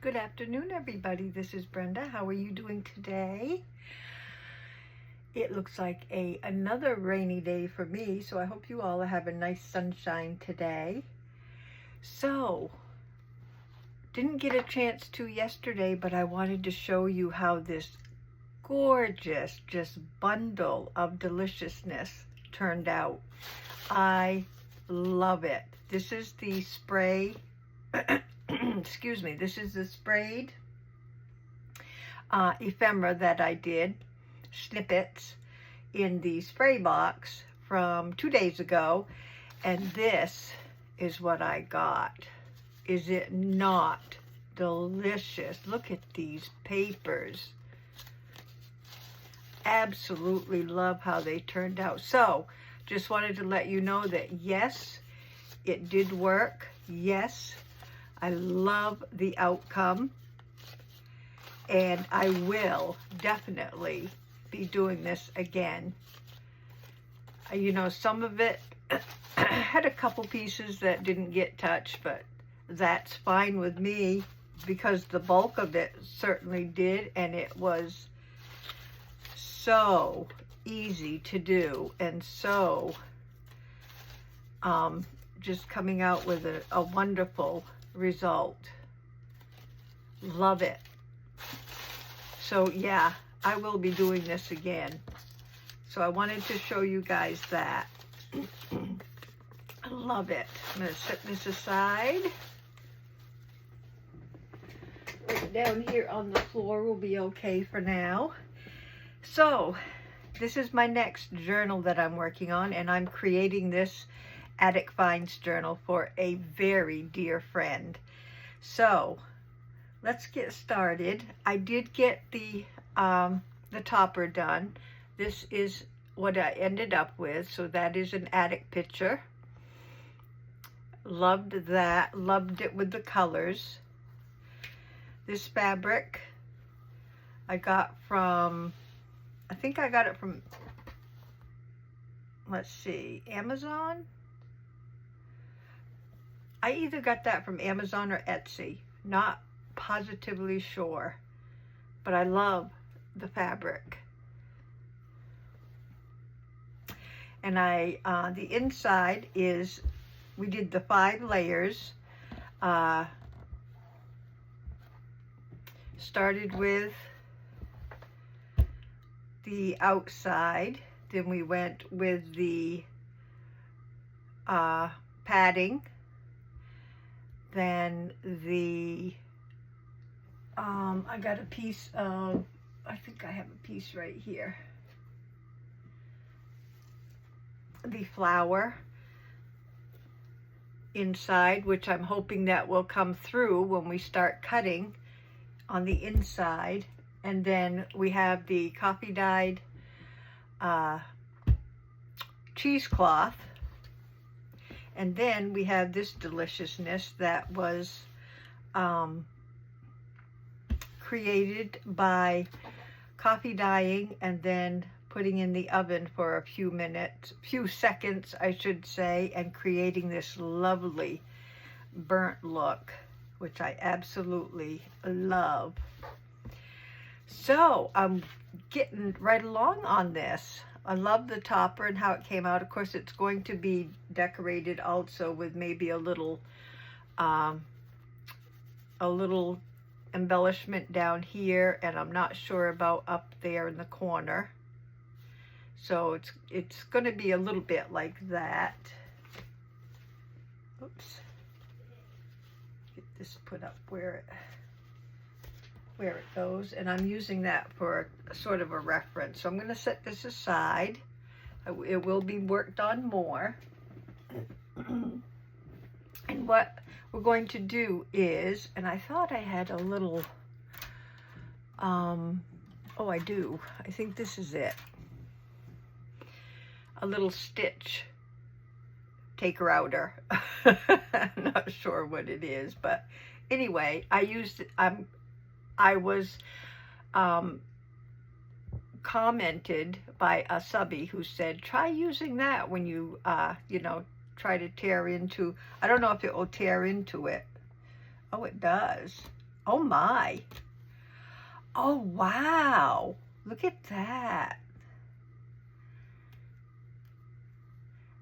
Good afternoon, everybody. This is Brenda. How are you doing today? It looks like another rainy day for me, so I hope you all have a nice sunshine today. So, didn't get a chance to yesterday, but I wanted to show you how this gorgeous just bundle of deliciousness turned out. I love it. This is the spray excuse me, this is the sprayed ephemera that I did, snippets, in the spray box from 2 days ago, and this is what I got. Is it not delicious? Look at these papers. Absolutely love how they turned out. So, just wanted to let you know that yes, it did work. Yes, I love the outcome, and I will definitely be doing this again. You know, some of it had a couple pieces that didn't get touched, but that's fine with me because the bulk of it certainly did, and it was so easy to do, and so just coming out with a wonderful result. Love it. So yeah, I will be doing this again. So I wanted to show you guys that. I love it. I'm going to set this aside. Put it down here on the floor will be okay for now. So this is my next journal that I'm working on, and I'm creating this Attic Finds journal for a very dear friend. So let's get started. I did get the topper done. This is what I ended up with. So that is an attic picture. Loved that. Loved it with the colors. This fabric I got from, I think I got it from, let's see, Amazon? I either got that from Amazon or Etsy. Not positively sure. But I love the fabric. And the inside is, we did the 5 layers. Started with the outside. Then we went with the padding. Then I got a piece of, I think I have a piece right here. The flower inside, which I'm hoping that will come through when we start cutting on the inside. And then we have the coffee dyed cheesecloth. And then we have this deliciousness that was created by coffee dyeing and then putting in the oven for a few seconds, I should say, and creating this lovely burnt look, which I absolutely love. So I'm getting right along on this. I love the topper and how it came out. Of course, it's going to be decorated also with maybe a little embellishment down here, and I'm not sure about up there in the corner. So it's going to be a little bit like that. Oops. Get this put up where it goes, and I'm using that for sort of a reference. So I'm going to set this aside. It will be worked on more. And what we're going to do is, and I thought I had a little, oh, I do. I think this is it. A little stitch taker-outer. I'm not sure what it is, but anyway, I used it. I was commented by a subby who said, try using that when you, you know, try to tear into, I don't know if it will tear into it. Oh, it does. Oh my. Oh wow. Look at that.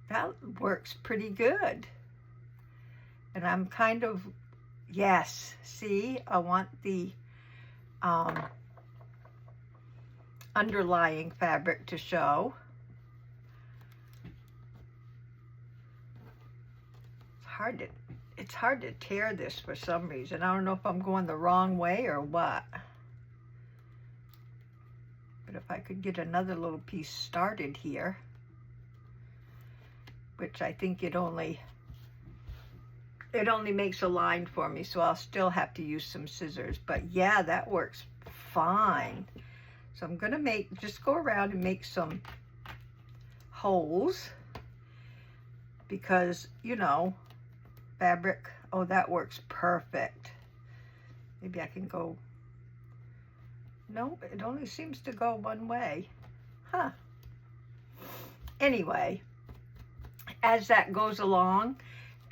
That works pretty good. And I'm kind of, yes, see, I want the underlying fabric to show. It's hard to tear this for some reason. I don't know if I'm going the wrong way or what. But if I could get another little piece started here, which I think it only makes a line for me, so I'll still have to use some scissors. But yeah, that works fine. So I'm gonna just go around and make some holes because, you know, fabric, oh, that works perfect. Maybe I can go, no, it only seems to go one way. Huh. Anyway, as that goes along,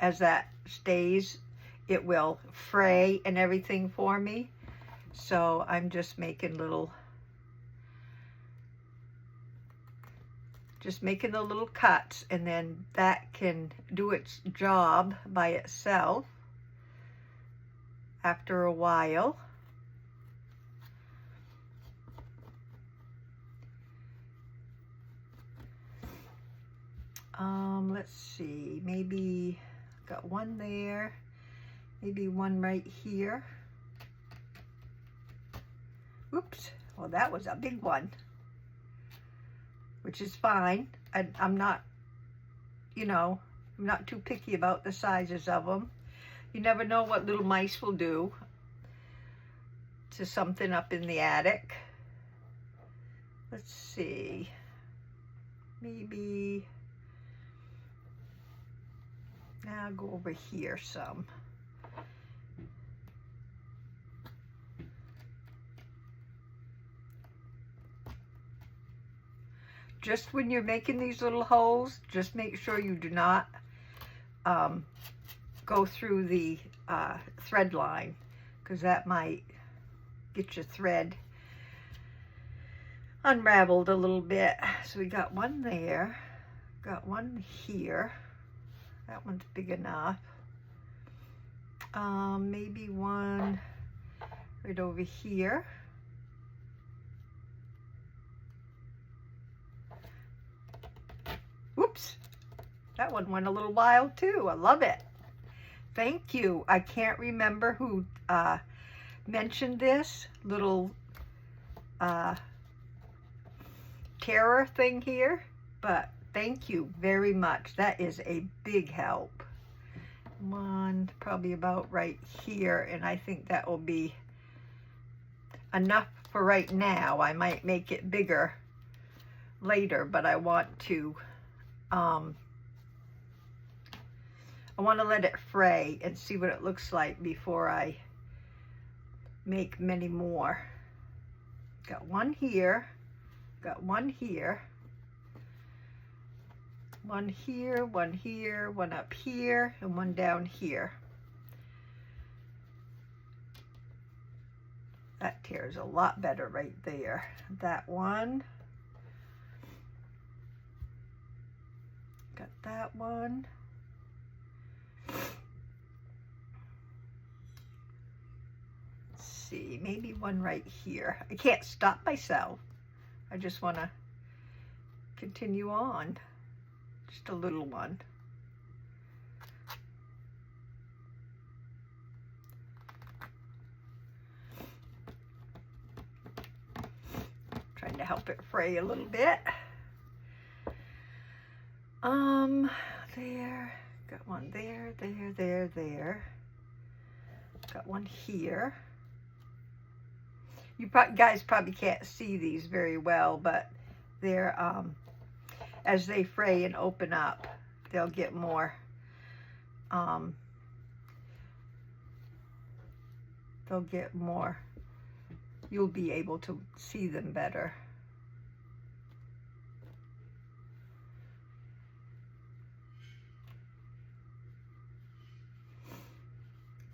as that stays, it will fray and everything for me. So I'm just making the little cuts, and then that can do its job by itself after a while. Let's see, maybe got one there, maybe one right here. Oops, well, that was a big one, which is fine. I'm not, you know, I'm not too picky about the sizes of them. You never know what little mice will do to something up in the attic. Let's see, maybe, now I'll go over here some. Just when you're making these little holes, just make sure you do not go through the thread line, because that might get your thread unraveled a little bit. So we got one there, got one here. That one's big enough. Maybe one right over here. Whoops, that one went a little wild too. I love it. Thank you. I can't remember who mentioned this little terror thing here, but thank you very much. That is a big help. One probably about right here, and I think that will be enough for right now. I might make it bigger later, but I want to let it fray and see what it looks like before I make many more. Got one here, got one here, one here, one here, one up here, and one down here. That tears a lot better right there. That one. Got that one. Let's see, maybe one right here. I can't stop myself. I just want to continue on. Just a little one. Trying to help it fray a little bit. There, got one there, there. Got one here. You guys probably can't see these very well, but they're, as they fray and open up, they'll get more, you'll be able to see them better.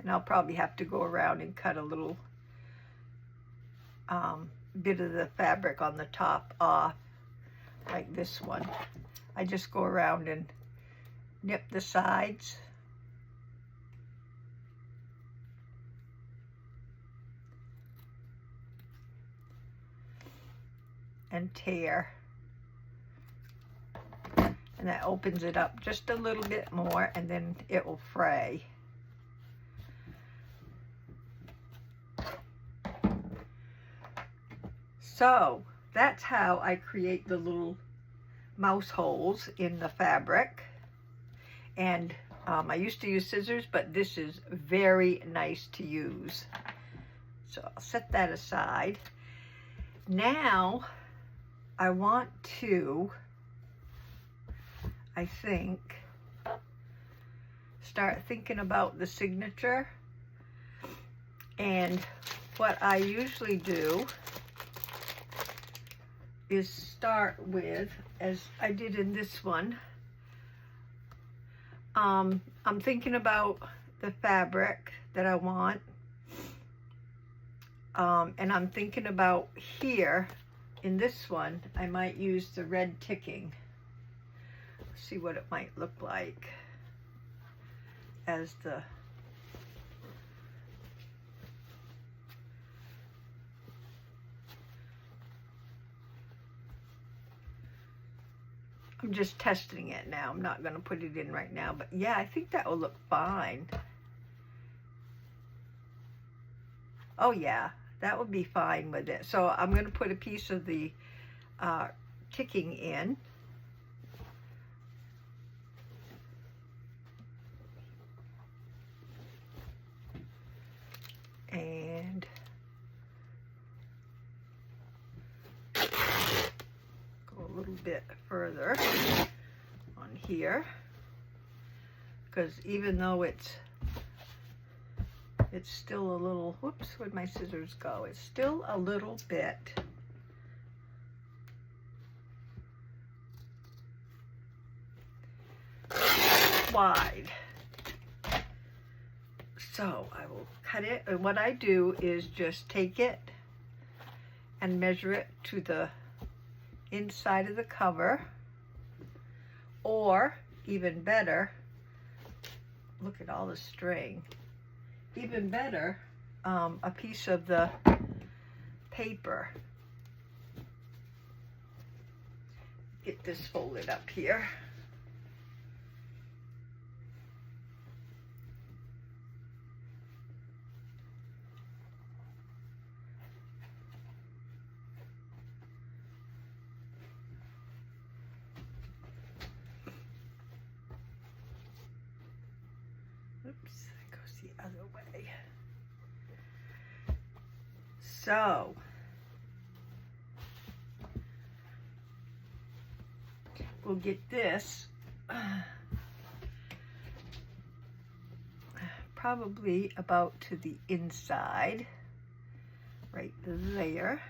And I'll probably have to go around and cut a little bit of the fabric on the top off, like this one. I just go around and nip the sides. And tear. And that opens it up just a little bit more, and then it will fray. So that's how I create the little mouse holes in the fabric. And I used to use scissors, but this is very nice to use. So I'll set that aside. Now I want to, I think, start thinking about the signature. And what I usually do is start with, as I did in this one, I'm thinking about the fabric that I want, and I'm thinking about here in this one I might use the red ticking. See what it might look like as the I'm just testing it now. I'm not going to put it in right now, but yeah, I think that will look fine. Oh yeah, that would be fine with it. So I'm going to put a piece of the ticking in. And go a little bit further on here, because even though it's still a little, whoops, where'd my scissors go? It's still a little bit wide. So I will cut it, and what I do is just take it and measure it to the inside of the cover, or even better, look at all the string, even better, a piece of the paper. Get this folded up here. Oops, it goes the other way. So, we'll get this probably about to the inside, right there.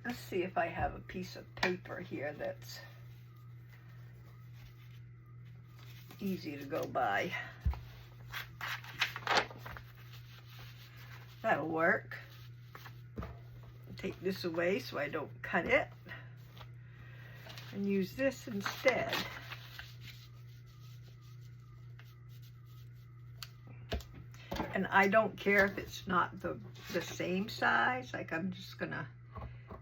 Let's see if I have a piece of paper here that's easy to go by. That'll work. Take this away so I don't cut it, and use this instead. And I don't care if it's not the same size. Like, I'm just gonna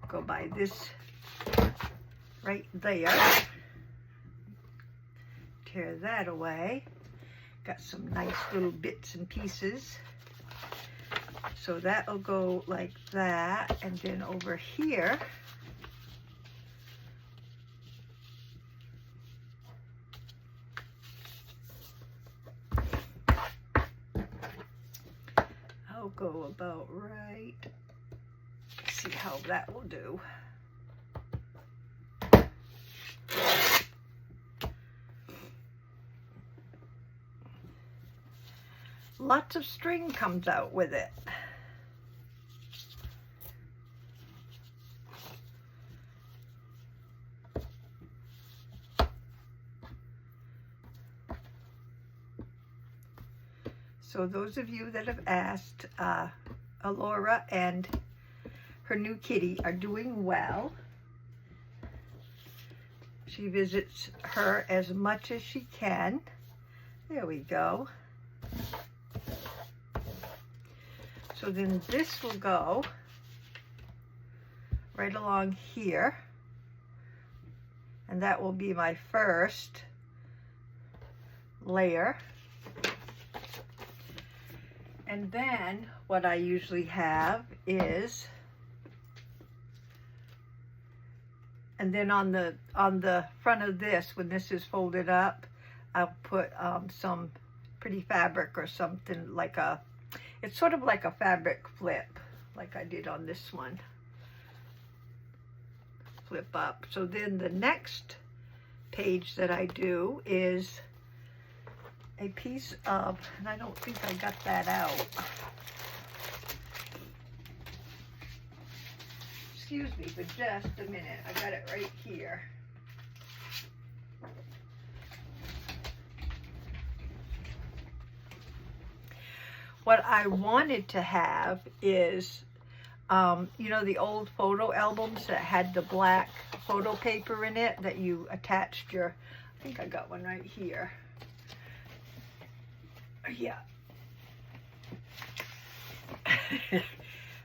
go by this right there. Tear that away. Got some nice little bits and pieces. So that'll go like that, and then over here, I'll go about right. See how that will do. Lots of string comes out with it. So those of you that have asked, Alora and her new kitty are doing well. She visits her as much as she can. There we go. So then this will go right along here. And that will be my first layer. And then what I usually have is, and then on the front of this, when this is folded up, I'll put some pretty fabric or something, like it's sort of like a fabric flip, like I did on this one. Flip up. So then the next page that I do is a piece of, and I don't think I got that out. Excuse me for just a minute. I got it right here. What I wanted to have is, you know, the old photo albums that had the black photo paper in it that you attached your, I think I got one right here. Yeah.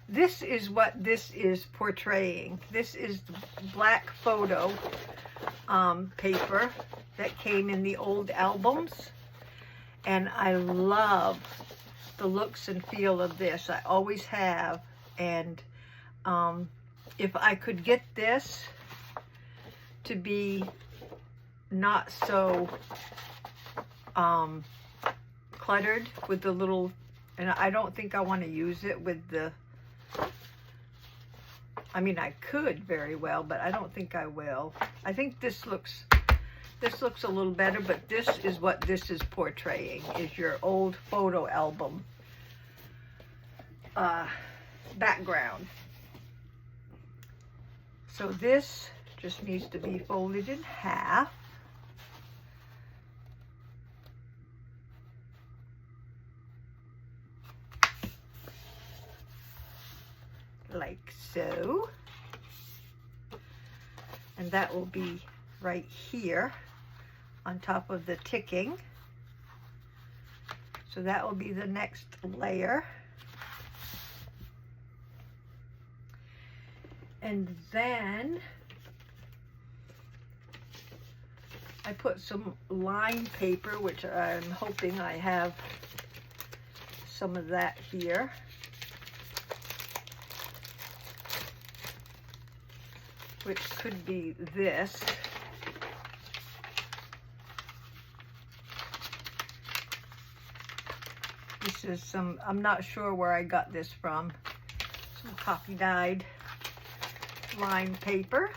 This is what this is portraying. This is the black photo paper that came in the old albums. And I love the looks and feel of this. I always have. And if I could get this to be not so cluttered with the little, and I don't think I want to use it with the, I mean, I could very well, but I don't think I will. I think this looks a little better, but this is what this is portraying, is your old photo album background. So this just needs to be folded in half. Like so. And that will be right here on top of the ticking. So that will be the next layer. And then I put some line paper, which I'm hoping I have some of that here. Which could be this. This is some, I'm not sure where I got this from. Some copy dyed line paper.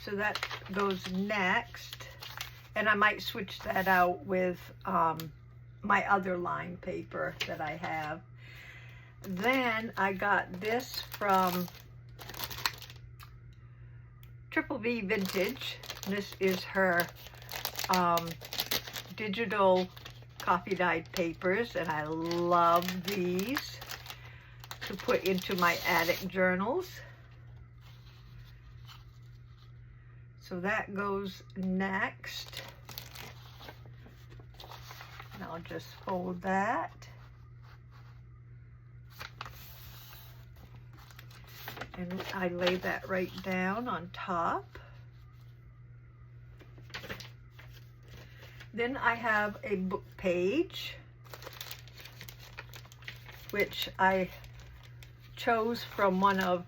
So that goes next. And I might switch that out with my other line paper that I have. Then I got this from Triple V Vintage. This is her digital coffee dyed papers, and I love these to put into my attic journals. So that goes next. And I'll just fold that. And I lay that right down on top. Then I have a book page, which I chose from one of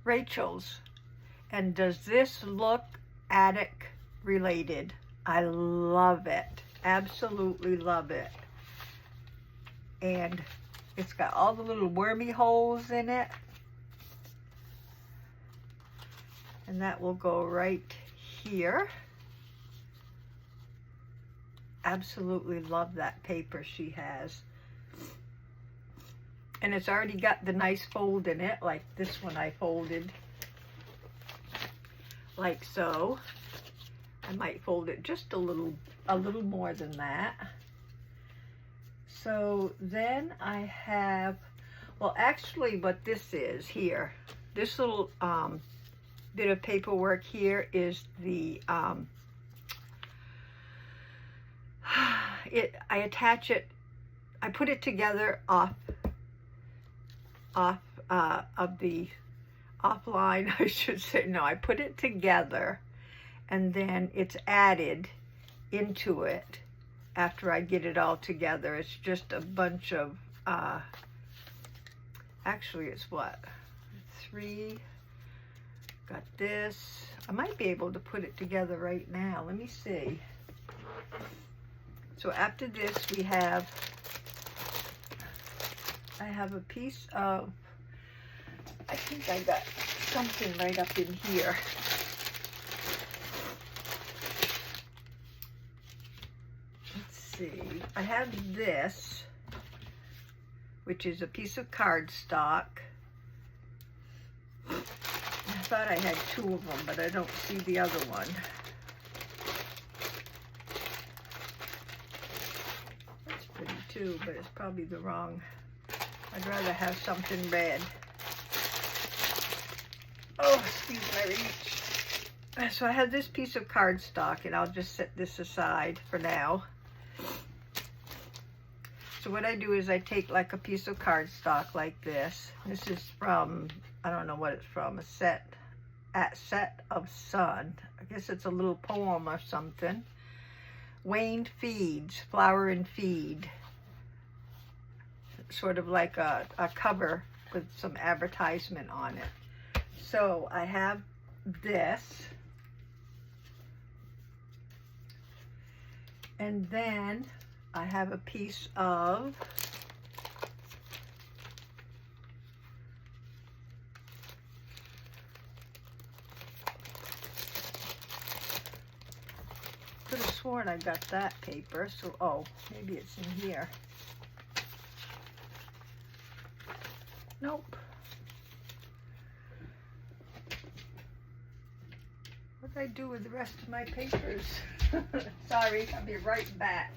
Rachel's. And does this look attic related? I love it. Absolutely love it. And it's got all the little wormy holes in it. And that will go right here. Absolutely love that paper she has. And it's already got the nice fold in it, like this one I folded like so. I might fold it just a little a little more than that. So then I have, well, actually what this is here, this little bit of paperwork here is the, I attach it, I put it together offline, I should say. No, I put it together and then it's added into it after I get it all together. It's just a bunch of, actually it's what, 3, got this. I might be able to put it together right now. Let me see. So after this we have, I have a piece of, I think I got something right up in here. Let's see. I have this, which is a piece of cardstock. I thought I had 2 of them, but I don't see the other one. That's pretty too, but it's probably the wrong. I'd rather have something red. Oh, excuse my reach. So I have this piece of cardstock, and I'll just set this aside for now. So what I do is I take like a piece of cardstock like this. This is from, I don't know what it's from, a set of Sun. I guess it's a little poem or something. Waned Feeds, Flower and Feed. Sort of like a cover with some advertisement on it. So I have this. And then I have a piece of could have sworn I got that paper, so oh, maybe it's in here. Nope. What did I do with the rest of my papers? Sorry, I'll be right back.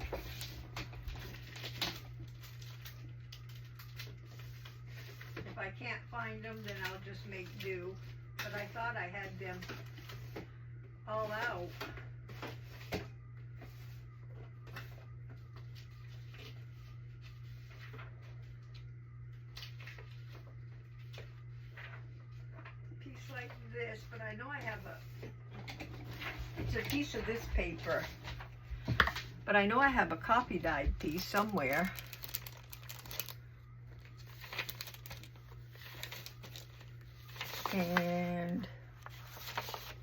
If I can't find them, then I'll just make do. But I thought I had them all out. A piece like this, but I know I have it's a piece of this paper. But I know I have a copy dyed piece somewhere. And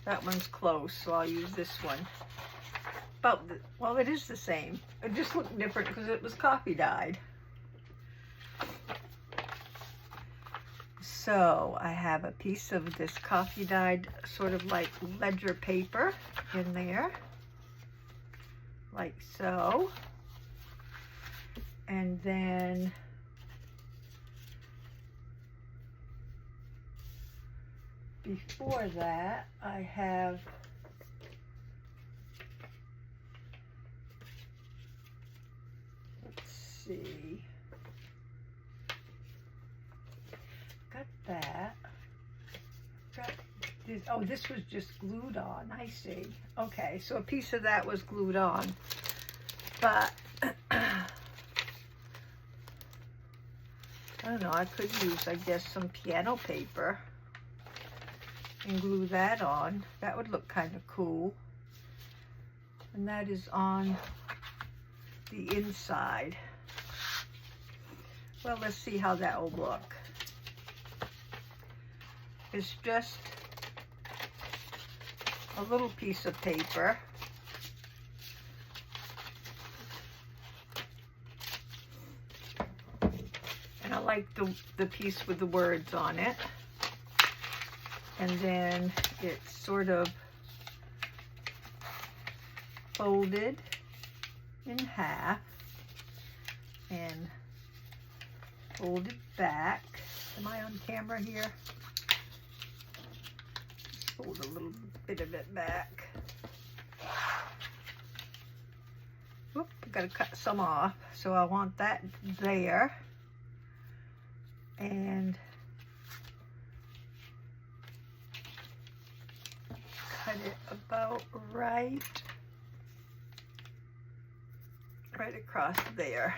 that one's close, so I'll use this one. But, well, it is the same. It just looked different because it was copy dyed. So I have a piece of this coffee dyed sort of like ledger paper in there, like so. And then before that, I have let's see. Got that. Got this. Oh, this was just glued on. I see. Okay, so a piece of that was glued on. But I don't know. I could use, I guess, some piano paper and glue that on. That would look kind of cool. And that is on the inside. Well, let's see how that will look. It's just a little piece of paper. And I like the piece with the words on it. And then it's sort of folded in half and folded back. Am I on camera here? Fold a little bit of it back. I've got to cut some off, so I want that there. And cut it about right across there.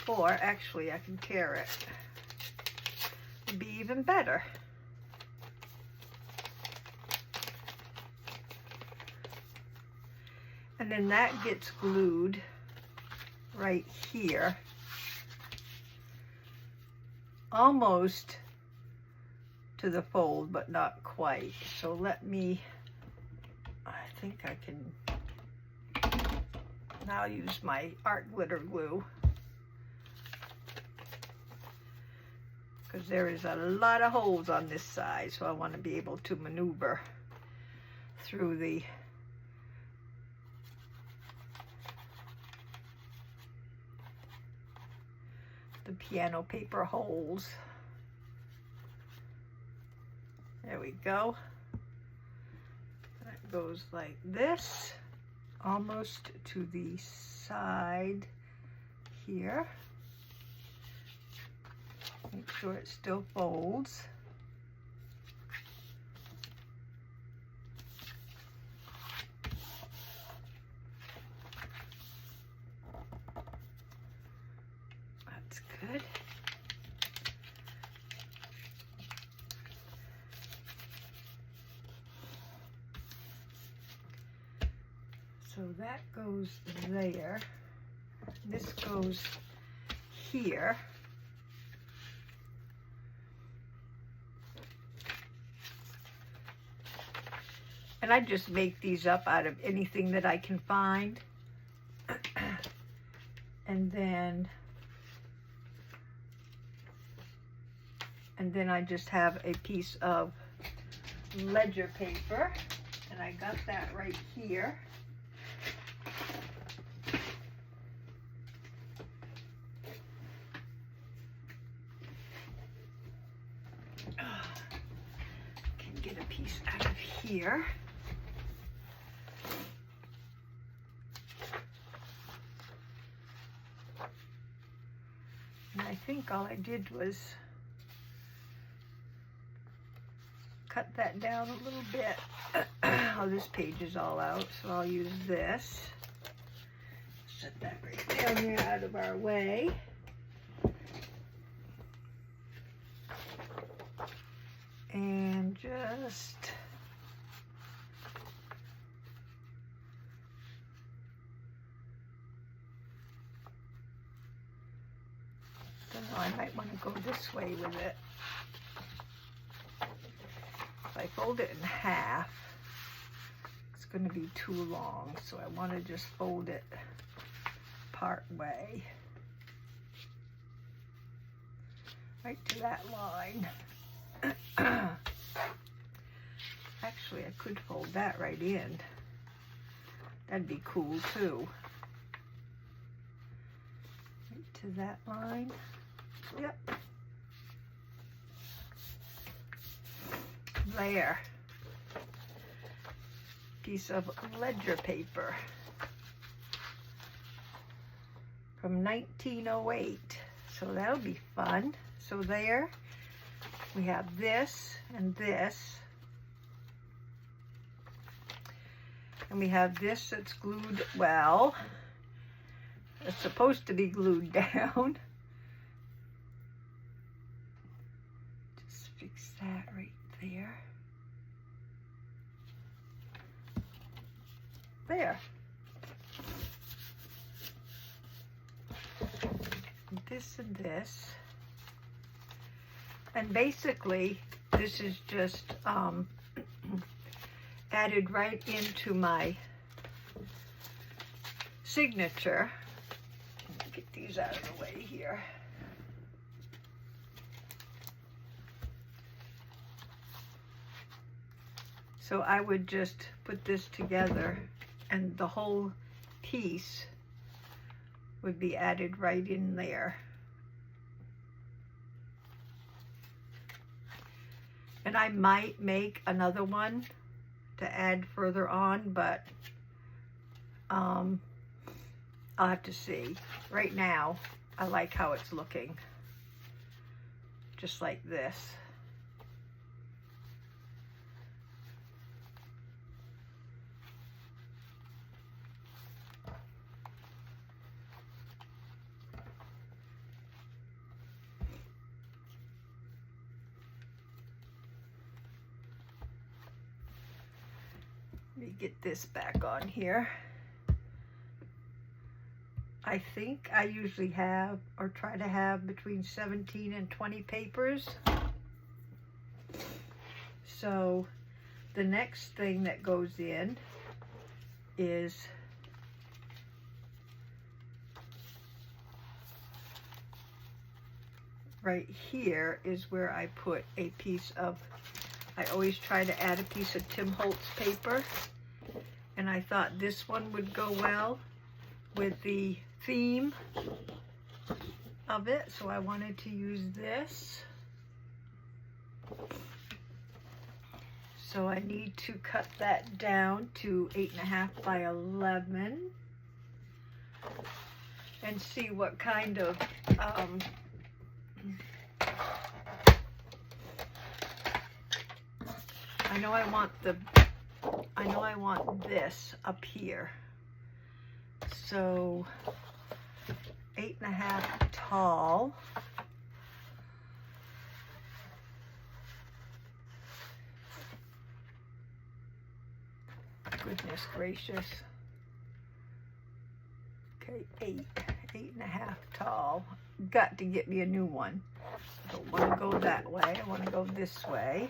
Or actually I can tear it. It'd be even better. And then that gets glued right here, almost to the fold, but not quite. So let me, I think I can now use my art glitter glue, because there is a lot of holes on this side, so I want to be able to maneuver through the piano paper holes. There we go. That goes like this, almost to the side here. Make sure it still folds. That's good. So that goes there. This goes here. And I just make these up out of anything that I can find. And then I just have a piece of ledger paper, and I got that right here. Can get a piece out of here. And I think all I did was cut that down a little bit. Oh, this page is all out, so I'll use this. Set that right down here out of our way. And just don't know, I might want to go this way with it. If I fold it in half, it's going to be too long, so I want to just fold it part way, right to that line. Actually, I could fold that right in. That'd be cool too. Right to that line. Yep. There. Piece of ledger paper from 1908. So that'll be fun. So there we have this and this. And we have this that's glued, well, it's supposed to be glued down. Just fix that right there. There. This and this. And basically, this is just added right into my signature. Get these out of the way here. So I would just put this together and the whole piece would be added right in there. And I might make another one to add further on, but I'll I'll have to see. Right now, I like how it's looking. Just like this. Let me get this back on here. I think I usually have, or try to have, between 17 and 20 papers. So the next thing that goes in is right here is where I put a piece of, I always try to add a piece of Tim Holtz paper, and I thought this one would go well with the theme of it, so I wanted to use this. So I need to cut that down to 8.5 by 11 and see what kind of I know I want this up here. So 8.5 tall. Goodness gracious. Okay, 8.5 tall. Got to get me a new one. Don't want to go that way. I want to go this way.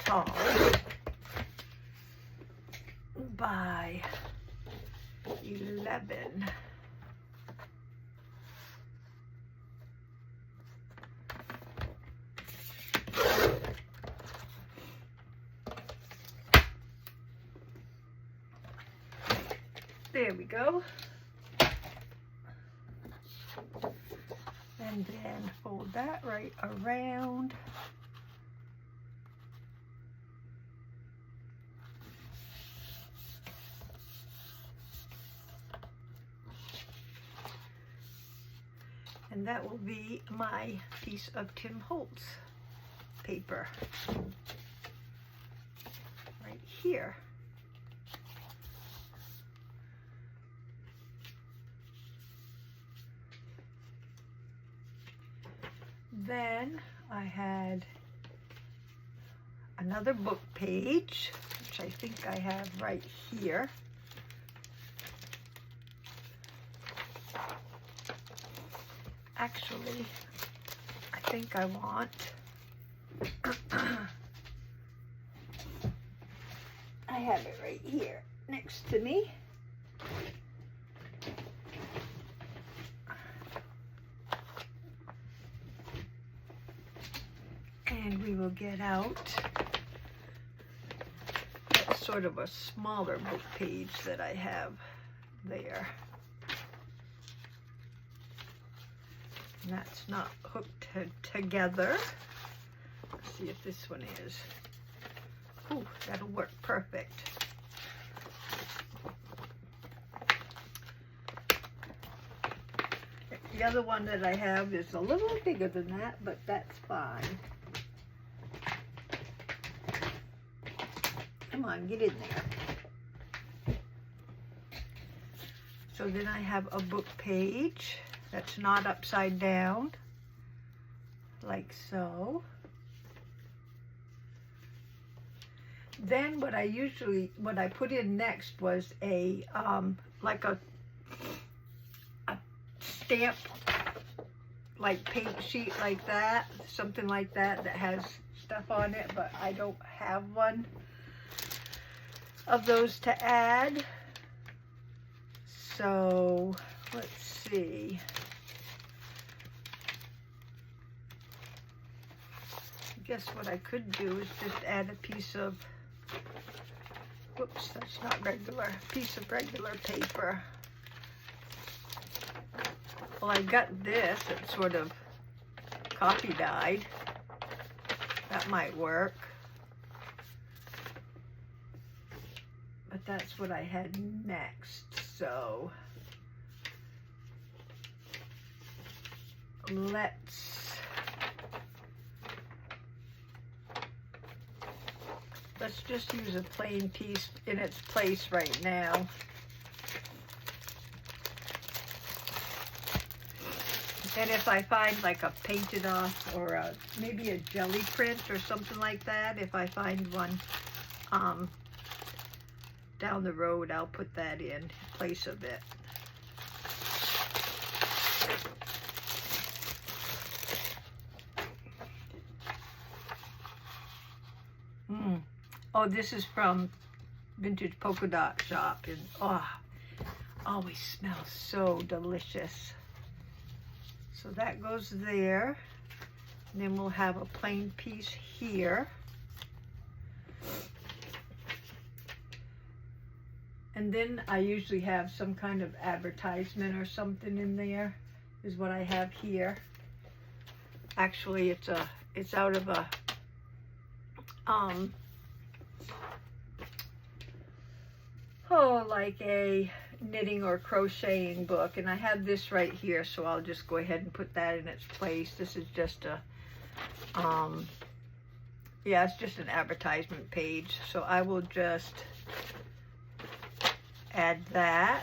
Tall by 11. There we go. And then fold that right around. And that will be my piece of Tim Holtz paper right here. Then I had another book page, which I think I have right here. Actually, I think I want I have it right here next to me. And we will get out, that's sort of a smaller book page that I have there. And that's not hooked together. Let's see if this one is. Ooh, that'll work perfect. The other one that I have is a little bigger than that, but that's fine. Come on, get in there. So then I have a book page that's not upside down, like so. Then what I put in next was a, like a stamp, like paint sheet like that, something like that, that has stuff on it, but I don't have one of those to add. So let's see. I guess what I could do is just add a piece of, whoops, that's not regular, piece of regular paper. Well, I got this, it's sort of copy dyed. That might work. but that's what I had next. So let's just use a plain piece in its place right now. And if I find like a painted off or maybe a jelly print or something like that, if I find one down the road, I'll put that in place of it. Oh, this is from Vintage Polka Dot Shop, and oh, always smells so delicious. So that goes there, and then we'll have a plain piece here. And then I usually have some kind of advertisement or something in there, is what I have here. Actually, it's out of a like a knitting or crocheting book, and I have this right here, so I'll just go ahead and put that in its place. This is just a yeah, it's just an advertisement page, so I will just add that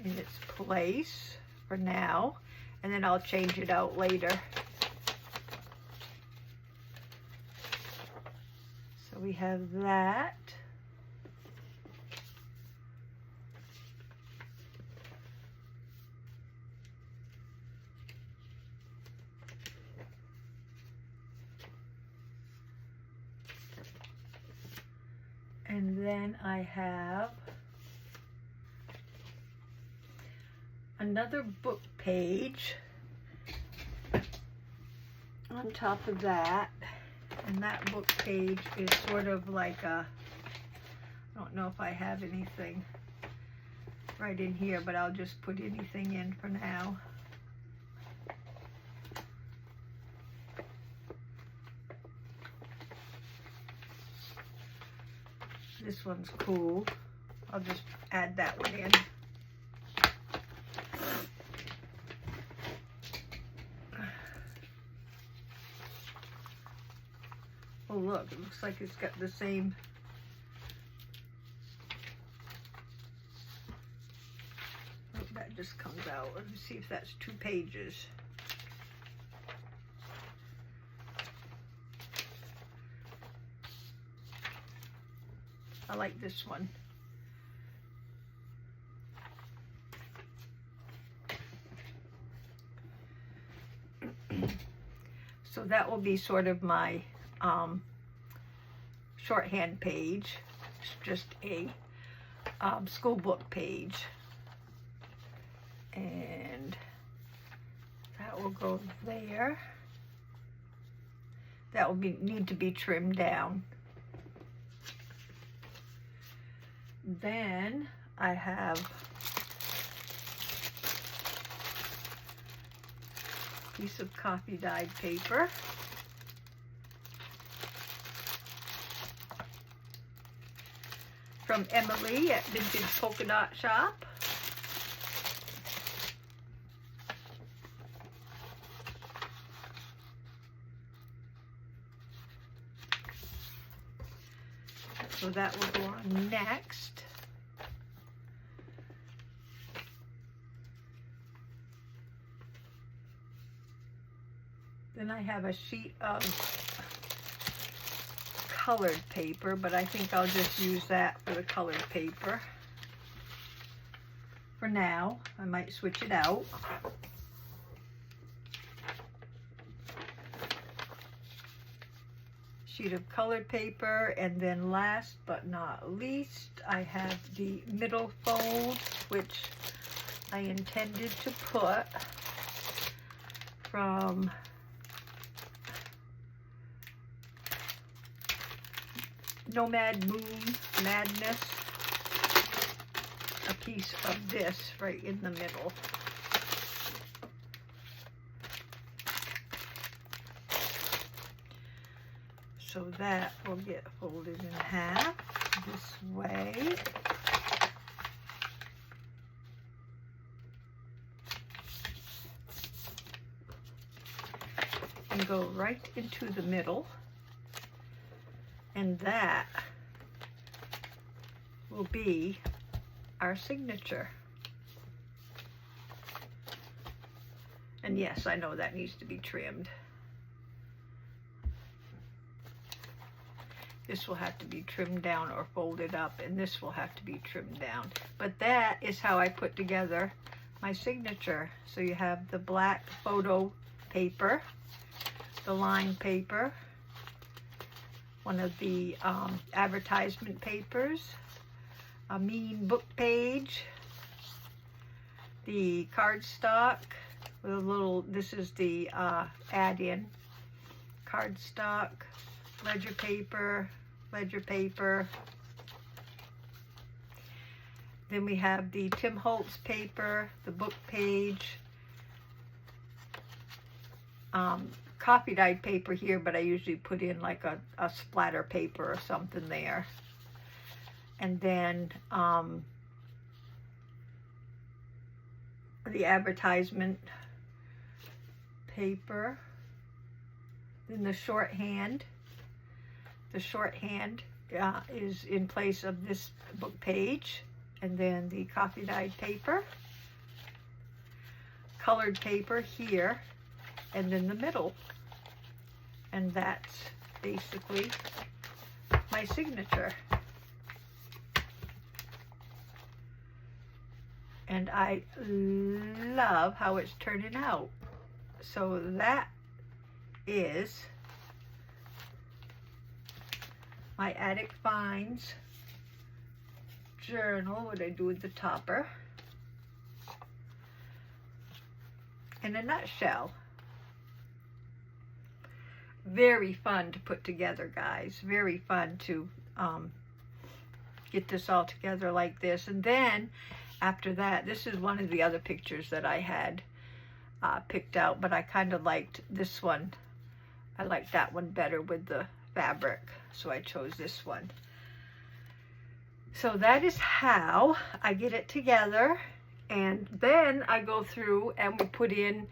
in its place for now, and then I'll change it out later. So we have that. And then I have another book page on top of that, and that book page is sort of like a, I don't know if I have anything right in here, but I'll just put anything in for now. This one's cool. I'll just add that one in. Oh look, it looks like it's got the same. Oh, that just comes out. Let me see if that's 2 pages. I like this one. So that will be sort of my shorthand page. It's just a school book page. And that will go there. That will need to be trimmed down. Then I have a piece of coffee dyed paper. From Emily at Vintage Polka Dot Shop. So that will go on next. Then I have a sheet of colored paper, but I think I'll just use that for the colored paper. For now, I might switch it out. Sheet of colored paper, and then last but not least, I have the middle fold, which I intended to put from Nomad Moon Madness, a piece of this right in the middle. So that will get folded in half this way. and go right into the middle, and that will be our signature. And yes, I know that needs to be trimmed. This will have to be trimmed down or folded up, and this will have to be trimmed down. But that is how I put together my signature. So you have the black photo paper, the line paper, one of the advertisement papers, a mean book page, the cardstock with a little, this is the add-in, cardstock, ledger paper. Then we have the Tim Holtz paper, the book page, coffee dyed paper here, but I usually put in like a splatter paper or something there. And then the advertisement paper. Then the shorthand. The shorthand is in place of this book page. And then the coffee dyed paper. Colored paper here. And then the middle. And that's basically my signature. And I love how it's turning out. So that is my Attic Finds journal. What I do with the topper. In a nutshell. Very fun to put together, guys. Very fun to get this all together like this. And then after that, this is one of the other pictures that I had picked out, but I kind of liked this one. I liked that one better with the fabric, so I chose this one. So that is how I get it together, and then I go through and we put in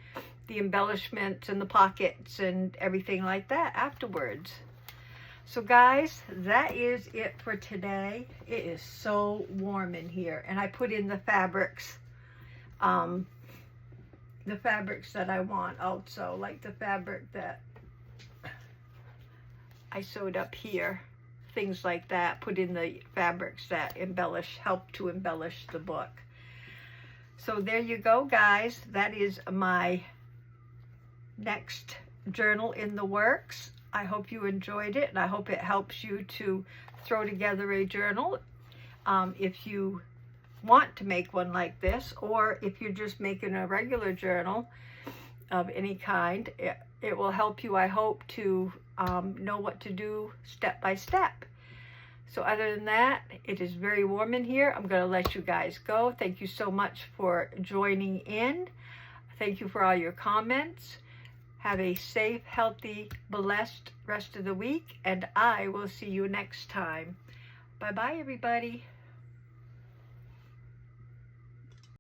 the embellishments and the pockets and everything like that afterwards. So guys, that is it for today. It is so warm in here, and I put in the fabrics that I want also, like the fabric that I sewed up here, things like that. Put in the fabrics that help to embellish the book. So there you go, guys. That is my next journal in the works. I hope you enjoyed it, and I hope it helps you to throw together a journal. If you want to make one like this, or if you're just making a regular journal of any kind, it will help you, I hope, to know what to do step by step. So other than that, it is very warm in here. I'm going to let you guys go. Thank you so much for joining in. Thank you for all your comments. Have a safe, healthy, blessed rest of the week, and I will see you next time. Bye-bye, everybody.